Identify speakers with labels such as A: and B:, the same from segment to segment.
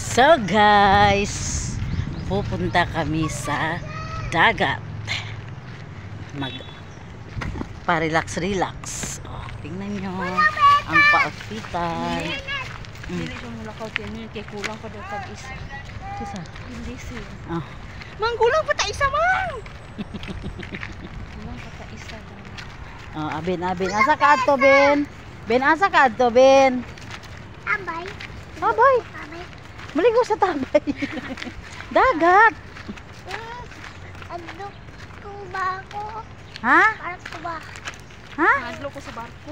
A: So guys, pupunta kami sa dagat. Mag pa-relax. Oh, tingnan nyo ang pa-outfitan.
B: Dili ko mulakaw tinyo kay kulang pa daw tag isa.
A: Kisa?
B: Hindi siya.
A: Oh.
B: Manggulang pa ta isa man. Kulang pa ta isa.
A: Oh, abin. Asa ka adto, Ben? Ben, asa ka adto, Ben?
C: Abay.
A: Abay. Maligo sa tabay. Dagat.
C: Adlok ko ba ako?
A: Ha?
C: Parang ba?
A: Ha?
B: Adlo ko sa barko.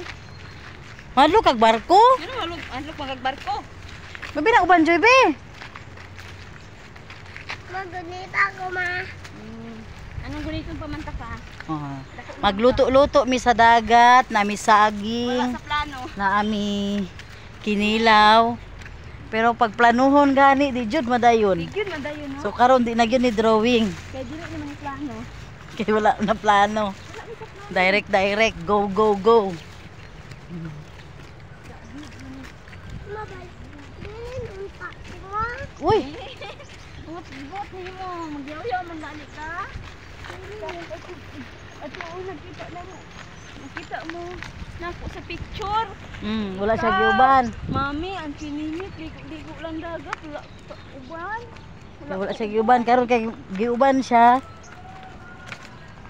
A: Madlo kag barko?
B: Ano adlo magagbarko?
A: Babi na uban joy, be.
C: Magunita ako, ma.
B: Anong gunitong pamanta ka?
A: Oh. Magluto-luto mi sa dagat, nami saging,
B: Wala sa plano.
A: naami kinilaw. Pero pag planuhon gani di jud madayon.
B: Yun madayon no.
A: So karon di na gyud ni drawing.
B: Kaya dili naman yung plano.
A: Kay wala na plano. Direct, go.
C: Mabay. Dili pa.
A: Uy,
B: Buot mo. Magyaw-yaw man gani ka. At nakita na mo. Nakita mo. Nako sa picture.
A: wala siya giuban.
B: Mami, ang kininit. Ligo lang dagat. Wala sa uban.
A: Kay wala siya giuban karon kay giuban siya.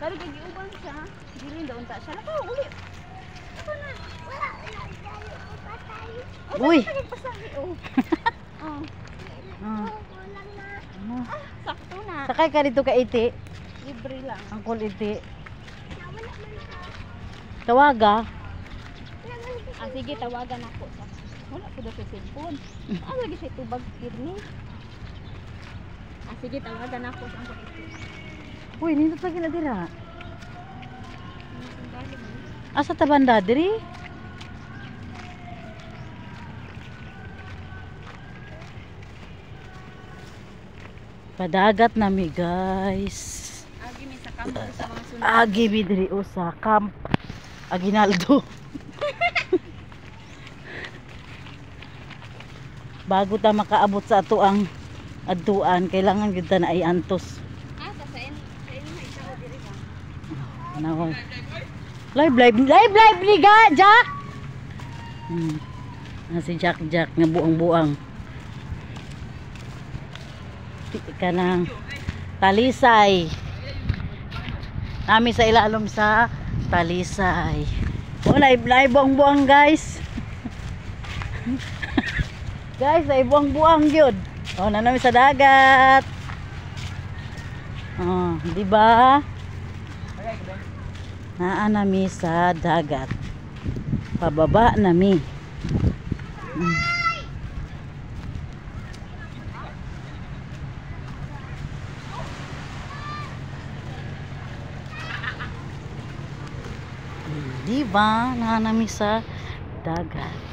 B: Pero kay giuban siya. Dili daw unta siya. Nako, uli. Ako na.
C: Wala. Tayo ko pa tayo.
A: Uy.
B: Nagpasahi, oh. Oh.
C: Kulang na.
B: Sakto na.
A: Sakay ka dito ka iti.
B: Libre lang.
A: Ang cool iti.
C: Nawala man ka.
A: Tawaga.
B: Sige, tawagan ako. Wala ko daw sa cellphone. Lagi siya tubag pirni. Sige, tawagan ako. Saan ko ito?
A: Uy, nindot lagi na dira. Asa ta banda diri? Padagat nami, guys.
B: Agi mi sa kampo sa mga sunod.
A: Agi mi diri sa Camp Aguinaldo. Bago ta makaabot sa ato ang adtuan, kailangan gyud ta na ay antos.
B: Sa inyo na isa o diri ba?
A: Ano? Live ni Jack. Si Jack nga buang-buang. Kanang talisay. Nami sa ilalom sa talisay. Oh, live buang-buang, guys. Guys, ay buang-buang yun. Oh, nanami sa dagat. Oh, di ba? Nami sa dagat. Pababa nami. Di ba? Nami sa dagat.